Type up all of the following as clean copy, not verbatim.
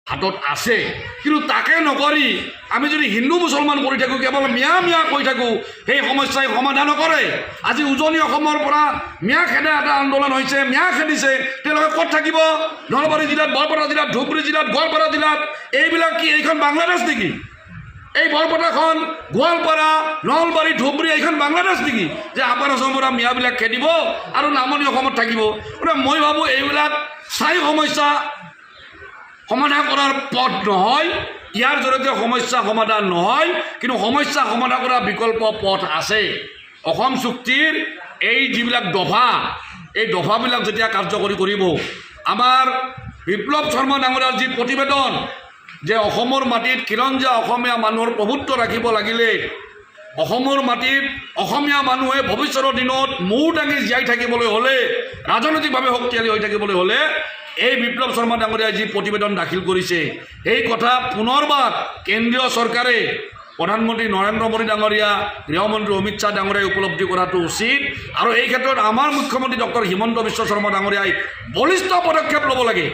হাতত আছে, কিন্তু তাকে নকৰি আমি যদি হিন্দু মুছলমান কৰি থাকোঁ, কেৱল মিয়া মিয়া কৈ থাকোঁ, সেই সমস্যাই সমাধান নকৰে। আজি উজনি অসমৰ পৰা মিয়া খেদা এটা আন্দোলন হৈছে, মিয়া খেদিছে, তেওঁলোকে ক'ত থাকিব? নলবাৰী জিলাত, বৰপেটা জিলাত, ধুবুৰী জিলাত, গোৱালপাৰা জিলাত। এইবিলাক কি এইখন বাংলাদেশ নেকি? এই বৰপেটাখন, গোৱালপাৰা, নলবাৰী, ধুবুৰী এইখন বাংলাদেশ নেকি যে আপাৰ অসমৰ পৰা মিয়াবিলাক খেদিব আৰু নামনি অসমত থাকিব? গতিকে মই ভাবোঁ এইবিলাক স্থায়ী সমস্যা সমাধান কৰাৰ পথ নহয়। ইয়াৰ জৰিয়তে সমস্যা সমাধান নহয়, কিন্তু সমস্যা সমাধান কৰাৰ বিকল্প পথ আছে। অসম চুক্তিৰ এই যিবিলাক দফা, এই দফাবিলাক যেতিয়া কাৰ্যকৰী কৰিব, আমাৰ বিপ্লৱ শৰ্মা ডাঙৰীয়াৰ যি প্ৰতিবেদন যে অসমৰ মাটিত খিলঞ্জীয়া অসমীয়া মানুহৰ প্ৰভুত্ব ৰাখিব লাগিলে, অসমৰ মাটিত অসমীয়া মানুহে ভৱিষ্যতৰ দিনত মূৰ দাঙি জীয়াই থাকিবলৈ হ'লে, ৰাজনৈতিকভাৱে শক্তিশালী হৈ থাকিবলৈ হ'লে এই বিপ্লৱ শৰ্মা ডাঙৰীয়াই যি প্ৰতিবেদন দাখিল কৰিছে, সেই কথা পুনৰবাৰ কেন্দ্ৰীয় চৰকাৰে, প্ৰধানমন্ত্ৰী নৰেন্দ্ৰ মোদী ডাঙৰীয়া, গৃহমন্ত্ৰী অমিত শ্বাহ ডাঙৰীয়াই উপলব্ধি কৰাটো উচিত। আৰু এই ক্ষেত্ৰত আমাৰ মুখ্যমন্ত্ৰী ডক্টৰ হিমন্ত বিশ্ব শৰ্মা ডাঙৰীয়াই বলিষ্ঠ পদক্ষেপ ল'ব লাগে,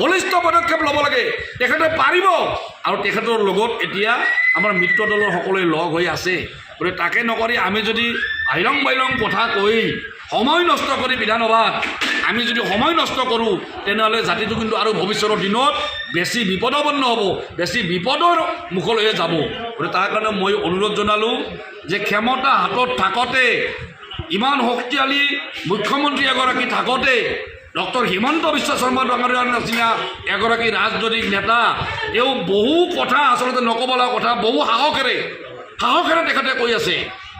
বলিষ্ঠ পদক্ষেপ ল'ব লাগে। তেখেতে পাৰিব, আৰু তেখেতৰ লগত এতিয়া আমাৰ মিত্ৰ দলৰ সকলোৱে লগ হৈ আছে। গতিকে তাকে নকৰি আমি যদি আইলং বাইলং কথা কৈ সময় নষ্ট কৰি বিধানসভাত আমি যদি সময় নষ্ট কৰোঁ, তেনেহ'লে জাতিটো কিন্তু আৰু ভৱিষ্যতৰ দিনত বেছি বিপদাপন্ন হ'ব, বেছি বিপদৰ মুখলৈহে যাব। গতিকে তাৰ কাৰণে মই অনুৰোধ জনালোঁ যে ক্ষমতা হাতত থাকোঁতে, ইমান শক্তিশালী মুখ্যমন্ত্ৰী এগৰাকী থাকোঁতে, ডক্টৰ হিমন্ত বিশ্ব শৰ্মা ডাঙৰীয়াৰ নিচিনা এগৰাকী ৰাজনৈতিক নেতা, তেওঁ বহু কথা আচলতে নক'ব লগা কথা বহু সাহসেৰে তেখেতে কৈ আছে।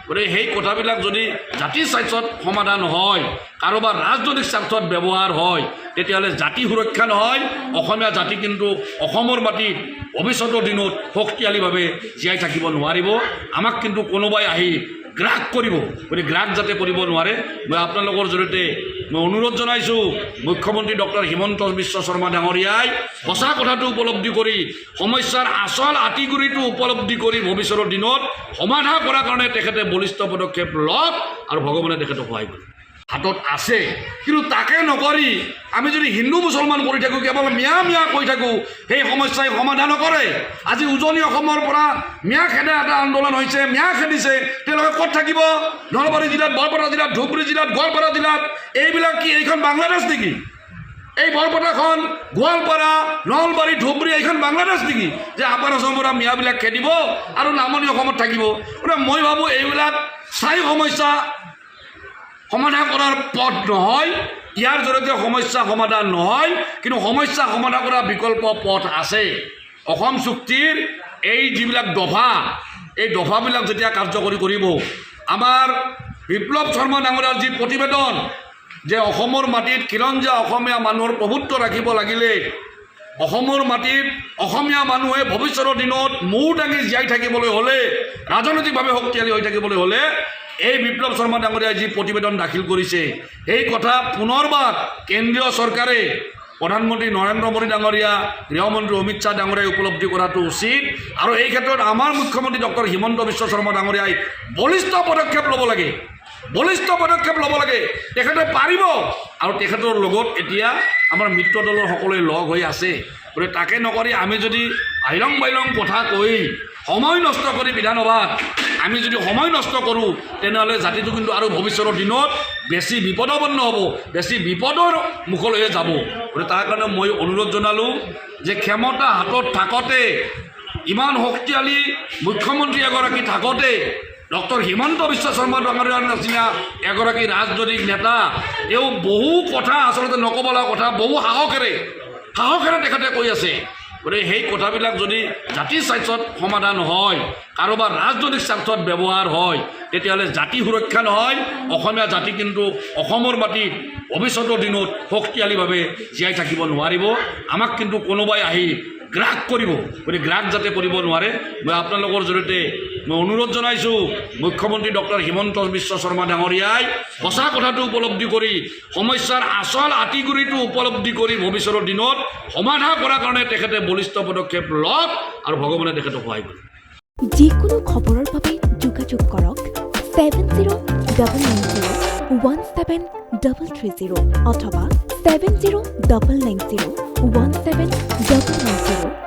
গতিকে সেই কথাবিলাক যদি জাতিৰ স্বাৰ্থত সমাধান হয়, কাৰোবাৰ ৰাজনৈতিক স্বাৰ্থত ব্যৱহাৰ হয়, তেতিয়াহ'লে জাতি সুৰক্ষা নহয়, অসমীয়া জাতি কিন্তু অসমৰ মাটিত ভৱিষ্যতৰ দিনত শক্তিশালীভাৱে জীয়াই থাকিব নোৱাৰিব। আমাক কিন্তু কোনোবাই আহি গ্ৰাস কৰিব, গতিকে গ্ৰাস যাতে কৰিব নোৱাৰে, মই আপোনালোকৰ জৰিয়তে মই অনুৰোধ জনাইছোঁ, মুখ্যমন্ত্ৰী ডক্টৰ হিমন্ত বিশ্ব শৰ্মা ডাঙৰীয়াই সঁচা কথাটো উপলব্ধি কৰি, সমস্যাৰ আচল আঁতিগুৰিটো উপলব্ধি কৰি ভৱিষ্যতৰ দিনত সমাধান কৰাৰ কাৰণে তেখেতে বলিষ্ঠ পদক্ষেপ লওক, আৰু ভগৱানে তেখেতক সহায় কৰিব। হাতত আছে, কিন্তু তাকে নকৰি আমি যদি হিন্দু মুছলমান কৰি থাকোঁ, কেৱল মিয়া মিয়া কৈ থাকোঁ, সেই সমস্যাই সমাধান নকৰে। আজি উজনি অসমৰ পৰা মিয়া খেদা এটা আন্দোলন হৈছে, মিয়া খেদিছে, তেওঁলোকে ক'ত থাকিব? নলবাৰী জিলাত, বৰপেটা জিলাত, ধুবুৰী জিলাত, গোৱালপাৰা জিলাত। এইবিলাক কি এইখন বাংলাদেশ নেকি? এই বৰপেটাখন, গোৱালপাৰা, নলবাৰী, ধুবুৰী এইখন বাংলাদেশ নেকি যে আপাৰ অসমৰ পৰা মিয়াবিলাক খেদিব আৰু নামনি অসমত থাকিব? গতিকে মই ভাবোঁ এইবিলাক স্থায়ী সমস্যা সমাধান কৰাৰ পথ নহয়। ইয়াৰ জৰিয়তে সমস্যা সমাধান নহয়, কিন্তু সমস্যা সমাধান কৰাৰ বিকল্প পথ আছে। অসম চুক্তিৰ এই যিবিলাক দফা, এই দফাবিলাক যেতিয়া কাৰ্যকৰী কৰিব, আমাৰ বিপ্লৱ শৰ্মা ডাঙৰীয়াৰ যি প্ৰতিবেদন যে অসমৰ মাটিত খিলঞ্জীয়া অসমীয়া মানুহৰ প্ৰভুত্ব ৰাখিব লাগিলে, অসমৰ মাটিত অসমীয়া মানুহে ভৱিষ্যতৰ দিনত মূৰ দাঙি জীয়াই থাকিবলৈ হ'লে, ৰাজনৈতিকভাৱে শক্তিশালী হৈ থাকিবলৈ হ'লে এই বিপ্লৱ শৰ্মা ডাঙৰীয়াই যি প্ৰতিবেদন দাখিল কৰিছে, সেই কথা পুনৰবাৰ কেন্দ্ৰীয় চৰকাৰে, প্ৰধানমন্ত্ৰী নৰেন্দ্ৰ মোদী ডাঙৰীয়া, গৃহমন্ত্ৰী অমিত শ্বাহ ডাঙৰীয়াই উপলব্ধি কৰাটো উচিত। আৰু এই ক্ষেত্ৰত আমাৰ মুখ্যমন্ত্ৰী ডক্টৰ হিমন্ত বিশ্ব শৰ্মা ডাঙৰীয়াই বলিষ্ঠ পদক্ষেপ ল'ব লাগে, বলিষ্ঠ পদক্ষেপ ল'ব লাগে। তেখেতে পাৰিব, আৰু তেখেতৰ লগত এতিয়া আমাৰ মিত্ৰ দলৰ সকলোৱে লগ হৈ আছে। গতিকে তাকে নকৰি আমি যদি আইলং বাইলং কথা কৈ সময় নষ্ট কৰি বিধানসভাত আমি যদি সময় নষ্ট কৰোঁ, তেনেহ'লে জাতিটো কিন্তু আৰু ভৱিষ্যতৰ দিনত বেছি বিপদাপন্ন হ'ব, বেছি বিপদৰ মুখলৈহে যাব। গতিকে তাৰ কাৰণে মই অনুৰোধ জনালোঁ যে ক্ষমতা হাতত থাকোঁতে, ইমান শক্তিশালী মুখ্যমন্ত্ৰী এগৰাকী থাকোঁতে, ডক্টৰ হিমন্ত বিশ্ব শৰ্মা ডাঙৰীয়াৰ নিচিনা এগৰাকী ৰাজনৈতিক নেতা, তেওঁ বহু কথা আচলতে নক'ব লগা কথা বহু সাহসেৰে তেখেতে কৈ আছে। গতিকে সেই কথাবিলাক যদি জাতিৰ স্বাৰ্থত সমাধান হয়, কাৰোবাৰ ৰাজনৈতিক স্বাৰ্থত ব্যৱহাৰ হয়, তেতিয়াহ'লে জাতি সুৰক্ষা নহয়, অসমীয়া জাতি কিন্তু অসমৰ মাটিত ভৱিষ্যতৰ দিনত শক্তিশালীভাৱে জীয়াই থাকিব নোৱাৰিব। আমাক কিন্তু কোনোবাই আহি গ্ৰাস কৰিব, গতিকে গ্ৰাস যাতে কৰিব নোৱাৰে, মই আপোনালোকৰ জৰিয়তে মই অনুৰোধ জনাইছোঁ, মুখ্যমন্ত্ৰী ডক্টৰ হিমন্ত বিশ্ব শৰ্মা ডাঙৰীয়াই সঁচা কথাটো উপলব্ধি কৰি, সমস্যাৰ আচল আঁতিগুৰিটো উপলব্ধি কৰি ভৱিষ্যতৰ দিনত সমাধান কৰাৰ কাৰণে তেখেতে বলিষ্ঠ পদক্ষেপ লওক, আৰু ভগৱানে তেখেতক সহায় কৰিব। যিকোনো খবৰৰ বাবে যোগাযোগ কৰক 7099017330 অথবা 709901 17 170